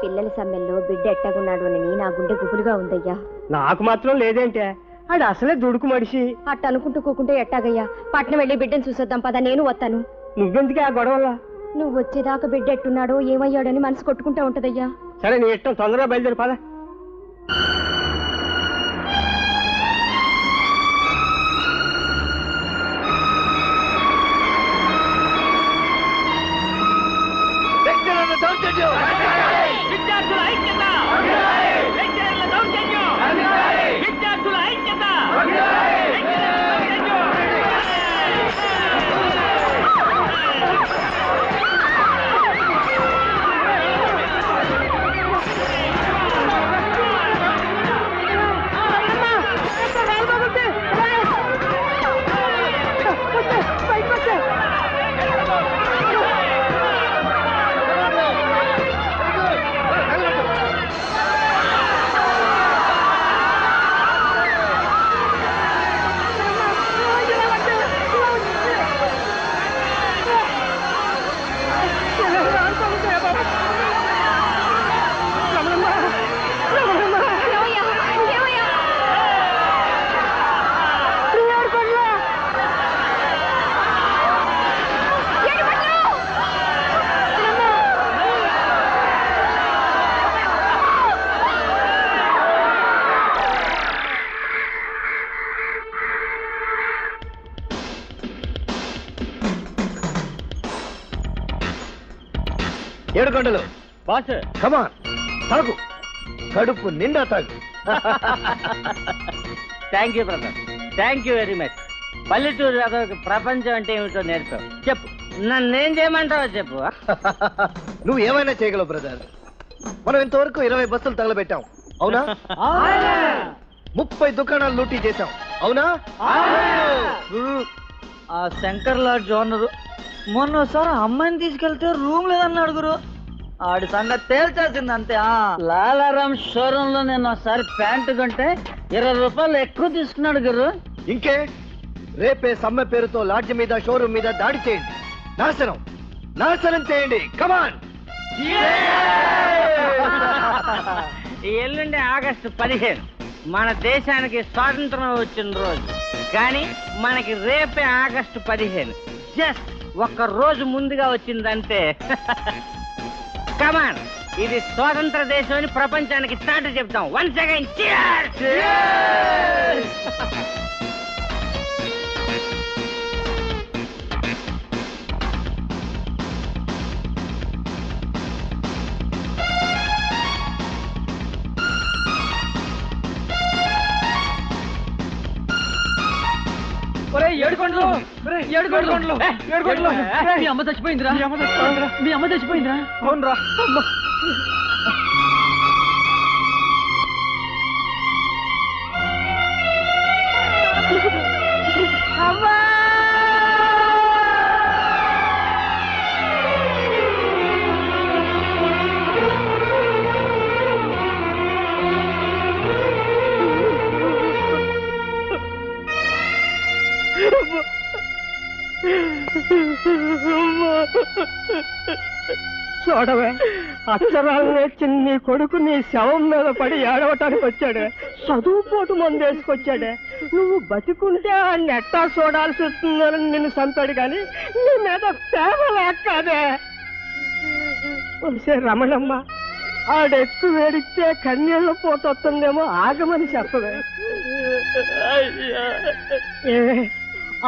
పిల్లల సమ్మెల్లో బిడ్డ ఎట్టగున్నాడు అని నా గుండె గుబులుగా ఉందయ్యా. నాకు మాత్రం లేదేంటే, అది అసలే దుడుకు మడిసి. అట్ట అనుకుంటూ కూకుంటే ఎట్టాగయ్యా? పట్నం వెళ్ళి బిడ్డను చూసొద్దాం పద, నేను వస్తాను. నువ్వెందుకే ఆ గొడవలా? నువ్వు వచ్చేదాకా బిడ్డ ఎట్టున్నాడో ఏమయ్యాడని మనసు కొట్టుకుంటా ఉంటదయ్యా. సరే నీ ఇష్టం, తొందరగా బయలుదేరి పద. విద్యార్థుల ఐక్యత! లెక్చరర్ల దౌర్జన్యం! విద్యార్థుల ఐక్యత! ఏడు గంటలు బాస్, కమాన్ తాగు, కడుపు నిండా తాగు. Thank you brother, thank you very much. పల్లెటూరు అదొక ప్రపంచం అంటే ఏమిటో నేర్పావు. చెప్పు, నన్నేం చేయమంటావో చెప్పు. నువ్వు ఏమైనా చేయగలవు బ్రదర్. మనం ఇంతవరకు 20 బస్సులు తగలబెట్టాం, అవునా? 30 దుకాణాలు లూటీ చేశాం, అవునా? ఆ శంకర్ లాడ్జ్ ఓనరు మొన్నసారి అమ్మాయిని తీసుకెళ్తే రూమ్ లేదన్నాడు గురు. ఆడి సంగతి తేల్చాల్సింది అంతే. లాలారాం షోరూమ్ లో నేను ఒకసారి ప్యాంటు కొంటే 20 రూపాయలు ఎక్కువ తీసుకున్నాడు గురు. ఇంకే రేపే సమ్మె పేరుతో లాడ్జ్ మీద షోరూమ్ మీద దాడి చేయండి, నాశనం చేయండి. కమాన్. ఎల్లుండి ఆగస్టు 15 మన దేశానికి స్వాతంత్రం వచ్చిన రోజు. కానీ మనకి రేపే ఆగస్టు 15 జస్ట్ ఒక్క రోజు ముందుగా వచ్చిందంటే కమాన్, ఇది స్వాతంత్ర దేశం అని ప్రపంచానికి చాటి చెప్తాం. వన్స్ అగైన్ ఏడుకొండలు మీ అమ్మ చచ్చిపోయిందిరా. మీ అమ్మ చచ్చిపోయిందిరా. అవునరా? చూడవే, అక్షరాలు నేర్చిన నీ కొడుకు నీ శవం మీద పడి ఏడవటానికి వచ్చాడే, చదువుపోటు మందేసుకొచ్చాడే. నువ్వు బతికుంటే ఆ నెట్టా చూడాల్సి వస్తుందని నిన్ను చంపాడు, కానీ నీ మీద ప్రేమ లేకదే. రమణమ్మ, ఆడెక్కు వేడిస్తే కన్నీళ్ళ పోతొస్తుందేమో, ఆగమని చెప్పవే.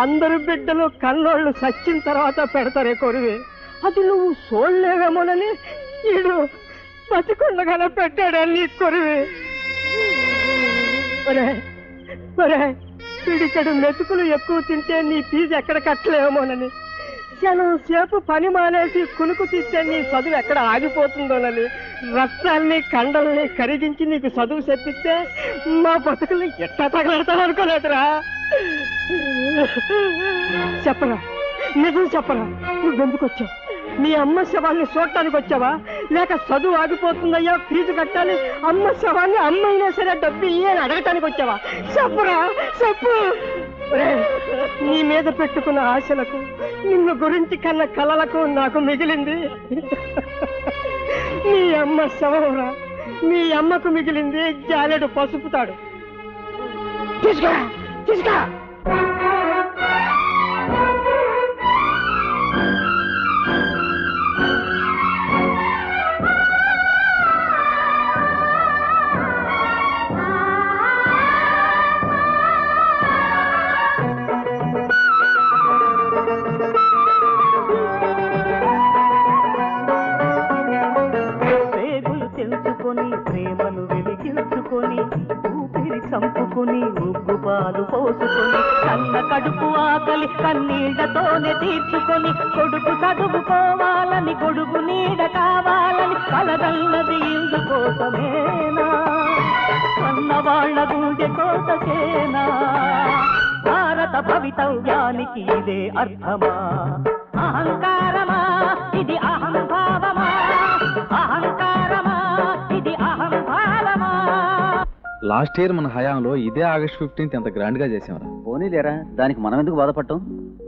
అందరు బిడ్డలు కన్నోళ్ళు సచ్చిన తర్వాత పెడతారే కొరివి, అది నువ్వు చూడలేవేమోనని ఈడు బతికుండగానే పెట్టాడని నీ కొరివి. పిడికడు మెతుకులు ఎక్కువ తింటే నీ ఫీజు ఎక్కడ కట్టలేమోనని, క్షణం సేపు పని మానేసి కునుకు తీస్తే నీ చదువు ఎక్కడ ఆగిపోతుందోనని, రక్తాల్ని కండల్ని కరిగించి నీకు చదువు చెప్పిస్తే మా బతుకులు ఎట్లా తగలడతావు అనుకోలేదురా. చెప్పరా, నిజం చెప్పరా, నువ్వెందుకు వచ్చావు? మీ అమ్మ శవాన్ని చూడటానికి వచ్చావా, లేక చదువు ఆగిపోతుందయ్యా ఫీజు కట్టాలి, అమ్మ శవాన్ని అమ్మైనా సరే డబ్బు ఇయ్యని అడగటానికి వచ్చావా? చెప్పురా, చెప్పు. నీ మీద పెట్టుకున్న ఆశలకు, నిన్ను గురించి కన్న కలలకు నాకు మిగిలింది నీ అమ్మ శవంరా. నీ అమ్మకు మిగిలింది జాలెడు పసుపుతాడు. తీసుకురా తీసుకురా. ప్రేమను వెలిగించుకొని ఊపిరి చంపుకొని ఉగ్గు పాలు పోసుకొని కన్న కడుపు ఆకలి కన్నీళ్లతోనే తీర్చుకొని కొడుకు చదువుకోవాలని కొడుకు నీడ కావాలని కలగన్నది ఇందుకోసమేనా? కన్నవాళ్ల గుండె కోసకేనా? భారత భవితవ్యానికి ఇదే అర్థమా? అహంకారమా ఇది అహంభావమా? అహంకారమా ఇది అహంభావమా? లాస్ట్ ఇయర్ మన హయాంలో ఇదే ఆగస్ట్ 15th ఎంత గ్రాండ్ గా చేసామరా. పోనీ లేరా, దానికి మనం ఎందుకు బాధపడటం?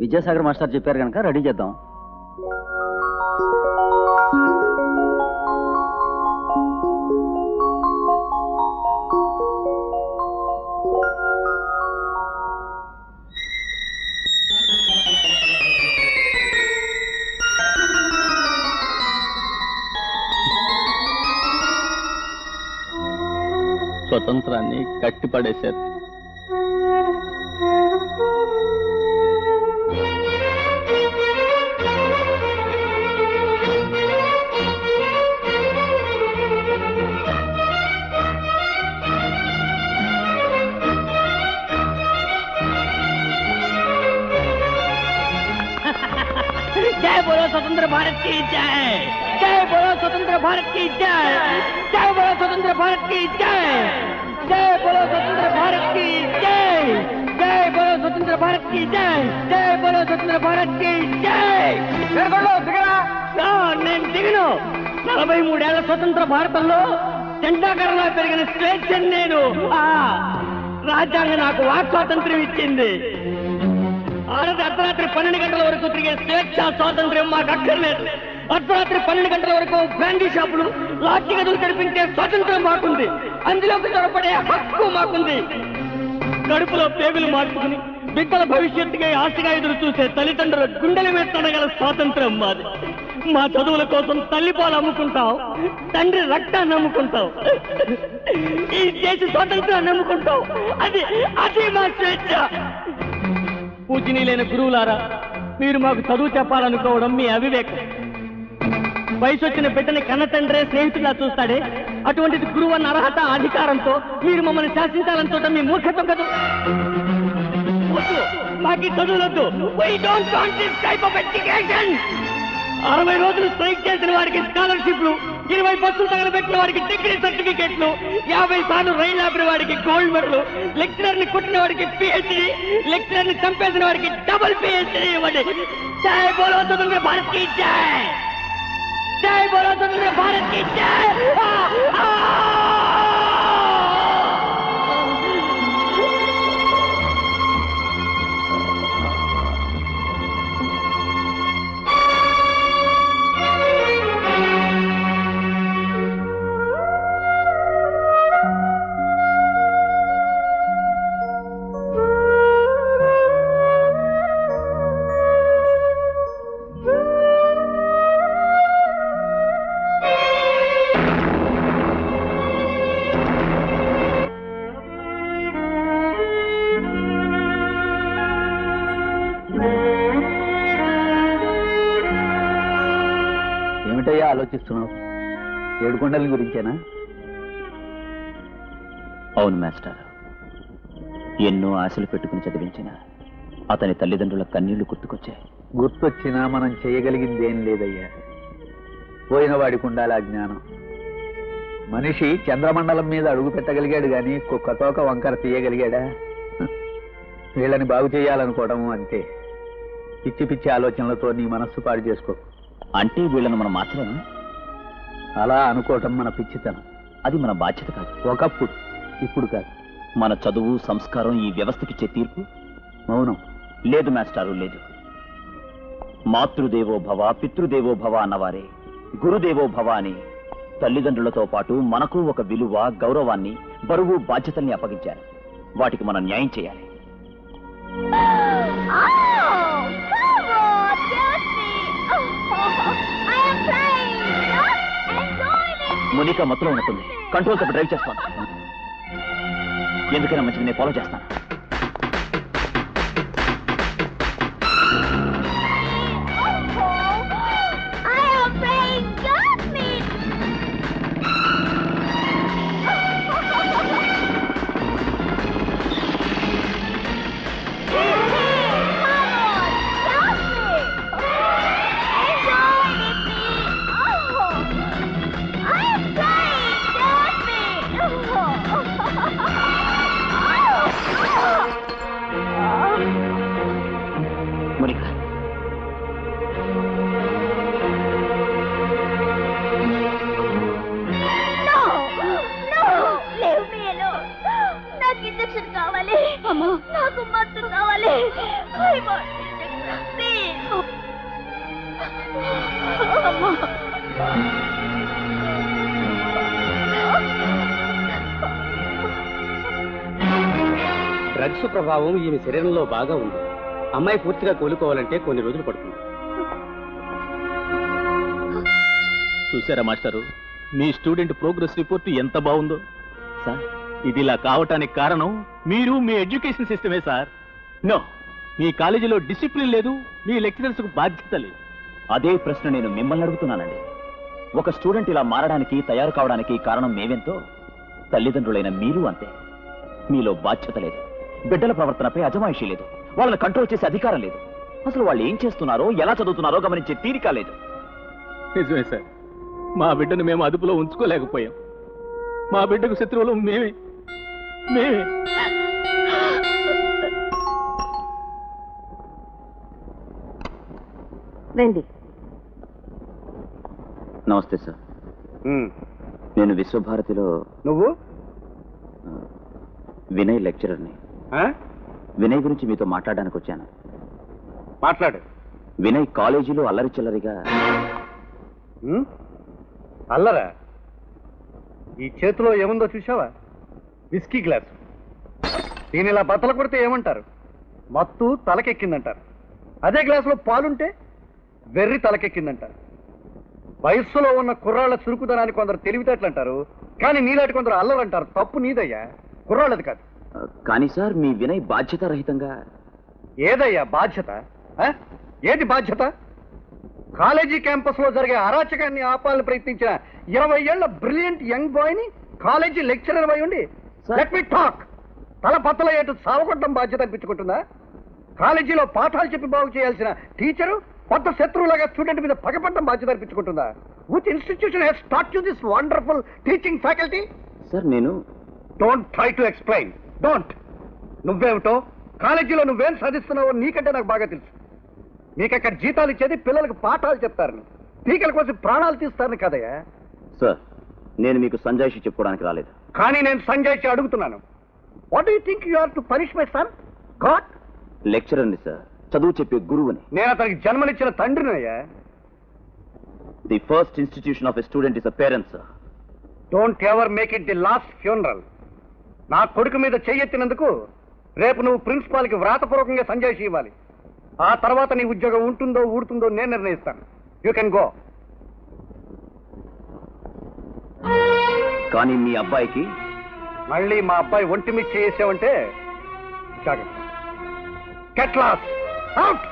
విద్యాసాగర్ మాస్టర్ చెప్పారు కనుక రెడీ చేద్దాం. స్వతంత్రాన్ని కట్టిపడేశారు. जय बोलो स्वतंत्र भारत की जय. जय बोलो स्वतंत्र भारत की जय. जय बोलो स्वतंत्र भारत की जय. जय बोलो स्वतंत्र भारत की जय. जय बोलो स्वतंत्र भारत की जय. जय बोलो स्वतंत्र भारत की जय. నేను దిగను. 43 ఏళ్ల స్వతంత్ర భారతంలో జెండాకరణలో పెరిగిన స్వేచ్ఛ నేను. రాజ్యాంగం నాకు వాక్ స్వాతంత్ర్యం ఇచ్చింది. ఆడది అర్ధరాత్రి 12 గంటల వరకు తిరిగే స్వేచ్ఛ స్వాతంత్ర్యం మాకు అక్కర్లేదు. అర్ధరాత్రి 12 గంటల వరకు బ్రాండీ షాపులు లాడ్జి గదులు తెరిపించే స్వాతంత్ర్యం మాకుంది. అందులోకి చొరపడే హక్కు మాకుంది. కడుపులో పేగులు మార్చుకుని బిడ్డల భవిష్యత్తుగా ఆశగా ఎదురు చూసే తల్లిదండ్రుల గుండెల మీద తనగల స్వాతంత్ర్యం మాది. మా చదువుల కోసం తల్లిపాలు అమ్ముకుంటాం, తండ్రి రక్తాన్ని అమ్ముకుంటాం, ఈ దేశ స్వాతంత్రాన్ని అమ్ముకుంటాం. అది అది మా స్వేచ్ఛ. పూజనీయులైన గురువులారా, మీరు మాకు చదువు చెప్పాలనుకోవడం మీ అవివేకం. వయసు వచ్చిన బిడ్డని కన్న తండ్రే స్నేహితులా చూస్తాడే, అటువంటిది గురువు అన్న అర్హత అధికారంతో మీరు మమ్మల్ని శాసించాలని చూడటం మీ మూర్ఖత్వం కదా. మాకు చదువులొద్దు. 60 రోజులు స్ట్రైక్ చేసిన వారికి స్కాలర్షిప్లు, 20 బస్సులు తగలబెట్టిన వారికి డిగ్రీ సర్టిఫికెట్లు, 50 సార్లు రైలు ఆపిన వాడికి గోల్డ్ మెడల్, లెక్చరర్ ని కుట్టిన వాడికి పిహెచ్డి, లెక్చరర్ ని చంపేసిన వాడికి డబుల్ పిహెచ్డి ఇవ్వండి. జై బోలో స్వతంత్ర భారత్ కి జై. జై బోలో స్వతంత్ర భారత్ కి జై. ఆలోచిస్తున్నావు? ఏడుకొండల గురించేనా? అవును మాస్టర్. ఎన్నో ఆశలు పెట్టుకుని చదివించిన అతని తల్లిదండ్రుల కన్నీళ్లు గుర్తుకొచ్చాయి. గుర్తొచ్చినా మనం చేయగలిగింది ఏం లేదయ్యా. పోయిన వాడికి ఉండాలి ఆ జ్ఞానం. మనిషి చంద్రమండలం మీద అడుగు పెట్టగలిగాడు గాని కుక్కతోక వంకర తీయగలిగాడా? వీళ్ళని బాగు చేయాలనుకోవడము అంతే. పిచ్చి పిచ్చి ఆలోచనలతో నీ మనస్సు పాడు చేసుకో. అంటే వీళ్ళను మనం మార్చలేము? అలా అనుకోవటం మన పిచ్చితనం. అది మన బాధ్యత కాదు. ఒకప్పుడు, ఇప్పుడు కాదు. మన చదువు సంస్కారం ఈ వ్యవస్థకిచ్చే తీర్పు మౌనం. లేదు మాస్టారు, లేదు. మాతృదేవో భవ పితృదేవో భవ అన్నవారే గురుదేవో భవ అని తల్లిదండ్రులతో పాటు మనకు ఒక విలువ, గౌరవాన్ని, బరువు, బాధ్యతల్ని అప్పగించారు. వాటికి మనం న్యాయం చేయాలి. మోనిక మత్తులో ఉంటుంది. కంట్రోల్ తప్ప డ్రైవ్ చేస్తాను. ఎందుకైనా మంచిది, నేను ఫాలో చేస్తాను. మోనిక, నాకు ఇంజక్షన్ కావాలి. నాకు మత్తు కావాలి. డ్రగ్స్ ప్రభావం ఈమె శరీరంలో బాగా ఉంది. అమ్మాయి పూర్తిగా కోలుకోవాలంటే కొన్ని రోజులు పడుతుంది. చూసారా మాస్టారు, మీ స్టూడెంట్ ప్రోగ్రెస్ రిపోర్ట్ ఎంత బాగుందో. సార్, ఇది ఇలా కావటానికి కారణం మీరు, మీ ఎడ్యుకేషన్ సిస్టమే సార్. నో, మీ కాలేజీలో డిసిప్లిన్ లేదు, మీ లెక్చరర్స్ కు బాధ్యత లేదు. అదే ప్రశ్న నేను మిమ్మల్ని అడుగుతున్నానండి. ఒక స్టూడెంట్ ఇలా మారడానికి, తయారు కావడానికి కారణం మేమెంతో, తల్లిదండ్రులైన మీరు అంతే. మీలో బాధ్యత లేదు, బిడ్డల ప్రవర్తనపై అజమాయిషీ లేదు, వాళ్ళని కంట్రోల్ చేసే అధికారం లేదు. అసలు వాళ్ళు ఏం చేస్తున్నారో, ఎలా చదువుతున్నారో గమనించే తీరిక లేదు. నిజమే సార్, మా బిడ్డను మేము అదుపులో ఉంచుకోలేకపోయాం. మా బిడ్డకు శత్రువులు మేమే. రండి. నమస్తే సార్, నేను విశ్వభారతిలో నువ్వు వినయ్ లెక్చరర్ని. వినయ్ గురించి మీతో మాట్లాడడానికి వచ్చాను. మాట్లాడు. వినయ్ కాలేజీలో అల్లరి చిల్లరిగా. అల్లరా? ఈ చేతిలో ఏముందో చూసావా? Whisky glass. దీని ఇలా బద్దలు కొడితే ఏమంటారు? మత్తు తలకెక్కిందంటారు. అదే గ్లాసులో పాలుంటే వెర్రి తలకెక్కిందంటారు. వయస్సులో ఉన్న కుర్రాళ్ల చురుకుదనాన్ని కొందరు తెలివితేటలు అంటారు, కానీ నీలాంటి కొందరు అల్లరంటారు. తప్పు నీదయ్యా, కుర్రాళ్ళది కాదు. కానీ సార్, మీ వినయ్ బాధ్యత రహితంగా. ఏదయ్యా బాధ్యత? ఏది బాధ్యత? కాలేజీ క్యాంపస్ లో జరిగే అరాచకాన్ని ఆపాలని ప్రయత్నించిన 20 ఏళ్ల బ్రిలియంట్ యంగ్ బాయ్ ని కాలేజీ లెక్చరర్ అయి ఉండి లెట్ మీ టాక్. తల బద్దల ఏటు సావగొట్టడం బాధ్యత అనిపించుకుంటుందా? కాలేజీలో పాఠాలు చెప్పి బాగు చేయాల్సిన టీచరు కొత్త శత్రువులాగా స్టూడెంట్ మీద పగపడడం బాధ్యత అనిపించుకుంటుందా? Which institution has taught you this wonderful teaching faculty? Sir, నేను don't try to explain. Don't. నువ్వేమిటో, కాలేజీలో నువ్వేం సాధిస్తున్నావో నీకంటే నాకు బాగా తెలుసు. మీకు అక్కడ జీతాలు ఇచ్చేది పిల్లలకు పాఠాలు చెప్తారని, టీకల కోసం ప్రాణాలు తీస్తారని కదయ్యా. సార్, నేను మీకు సంజాయిషి చెప్పుకోవడానికి రాలేదు. కానీ నేను సంజాయిషి అడుగుతున్నాను. What do you think you are to punish my son? God? లెక్చరర్ని సార్, చదువు చెప్పే గురువుని. నేను అతనికి జన్మనిచ్చిన తండ్రినయ్యా. The first institution of a student is a parent sir. Don't ever make it the last funeral. నా కొడుకు మీద చెయ్యెత్తినందుకు రేపు నువ్వు ప్రిన్సిపాల్కి వ్రాతపూర్వకంగా సంజాయిషి ఇవ్వాలి. ఆ తర్వాత నీ ఉద్యోగం ఉంటుందో ఊడుతుందో నేను నిర్ణయిస్తాను. You can go. కానీ మీ అబ్బాయికి మళ్ళీ మా అబ్బాయి ఒంటి మీద చేసావంటే జాగ్రత్త. Get lost. అవుట్.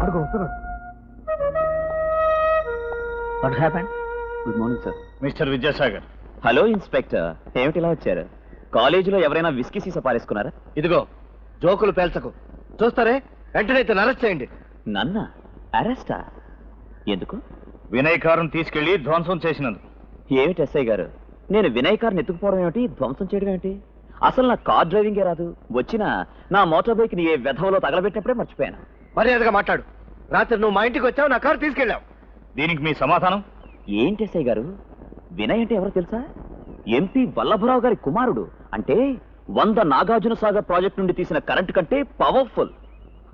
అడుగు వస్తున్నాడు. What happened? Good morning sir. Mister Vidyasagar, hello inspector, ఏమిటి ఇలా వచ్చారు? కాలేజీలో ఎవరైనా విస్కీ సీసా పారేసుకున్నారా? ఇదిగో జోకులు పేల్చకు. చూస్తారే, వెంటనే ఇతను అరెస్ట్ చేయండి. నన్న అరెస్టా? ఎందుకు? వినయ్ కారును తీసుకెళ్లి ధ్వంసం చేసినందుకు. ఏమిటి ఎస్ఐ గారు, నేను వినయ్ కార్ని ఎత్తుకుపోవడం ఏమిటి, ధ్వంసం చేయడం ఏమిటి? అసలు నా కార్ డ్రైవింగే రాదు. వచ్చిన నా మోటార్ బైక్ ని ఏ వెధవలో తగలబెట్టినప్పుడే మర్చిపోయాను. మర్యాదగా మాట్లాడు. రాత్రి నువ్వు మా ఇంటికి వచ్చావు, నా కారు తీసుకెళ్ళావు. దీనికి మీ సమాధానం? ఏంటి ఎస్ఐ గారు, వినయ్ అంటే ఎవరో తెలుసా? ఎంపీ వల్లభరావు గారి కుమారుడు. అంటే 100 నాగార్జున సాగర్ ప్రాజెక్ట్ నుండి తీసిన కరెంట్ కంటే పవర్ఫుల్.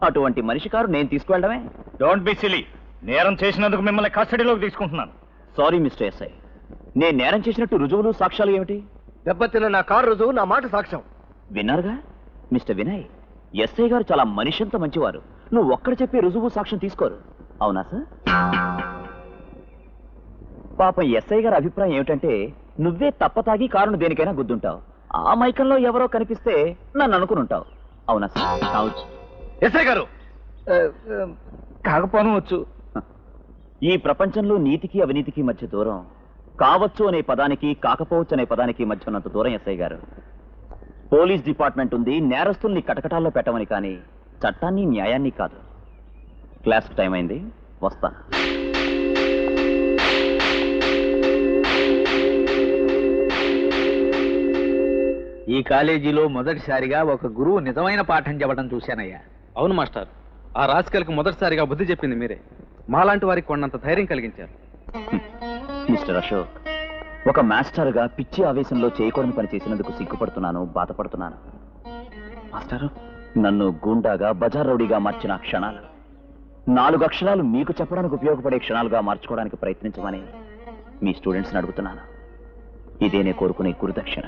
అటువంటి మనిషి కారు నేను తీసుకువెళ్ళడమే. Don't be silly. నేరం చేసినందుకు మిమ్మల్ని కస్టడీలోకి తీసుకుంటున్నాను. సారీ మిస్టర్ ఎస్ఐ, నేను నేరం చేసినట్టు రుజువులు సాక్ష్యాలు ఏమిటి? దెబ్బతిన్న నా కారు రుజువు, నా మాట సాక్ష్యం. విన్నారుగా మిస్టర్ వినయ్, ఎస్ఐ గారు చాలా మనిషంత మంచివారు. నువ్వు ఒక్కడ చెప్పే రుజువు సాక్ష్యం తీసుకోరు, అవునా సార్? పాపం ఎస్ఐ గారి అభిప్రాయం ఏమిటంటే నువ్వే తప్పతాగి కారును దేనికైనా గుద్దుంటావు. ఆ మైకంలో ఎవరో కనిపిస్తే నన్ను అనుకుని ఉంటావు, అవునా సార్? కావచ్చు. ఎస్ఐ గారు కాకపోవడం వచ్చు. ఈ ప్రపంచంలో నీతికి అవినీతికి మధ్య దూరం కావచ్చు అనే పదానికి కాకపోవచ్చు అనే పదానికి మధ్య ఉన్నంత దూరం ఎస్ఐ గారు. పోలీస్ డిపార్ట్మెంట్ ఉంది నేరస్తుల్ని కటకటాల్లో పెట్టమని, కానీ చట్టాన్ని న్యాయాన్ని కాదు. క్లాస్ టైం అయింది, వస్తా. ఈ కాలేజీలో మొదటిసారిగా ఒక గురువు నిజమైన పాఠం చెప్పడం చూశానయ్యా. అవును మాస్టర్, ఆ రాజకీయాలకు మొదటిసారిగా బుద్ధి చెప్పింది మీరే. మాలాంటి వారికి కొన్నంత ధైర్యం కలిగించారు. మిస్టర్ అశోక్, ఒక మాస్టర్గా పిచ్చి ఆవేశంలో చేయకూడని పని చేసినందుకు సిగ్గుపడుతున్నాను, బాధపడుతున్నాను. మాస్టారు, నన్ను గూండాగా బజార్ రౌడీగా మార్చిన క్షణాలు 4 అక్షరాలు మీకు చెప్పడానికి ఉపయోగపడే క్షణాలుగా మార్చుకోవడానికి ప్రయత్నించమని మీ స్టూడెంట్స్ని అడుగుతున్నాను. ఇదే నేను కోరుకునే గురుదక్షిణ.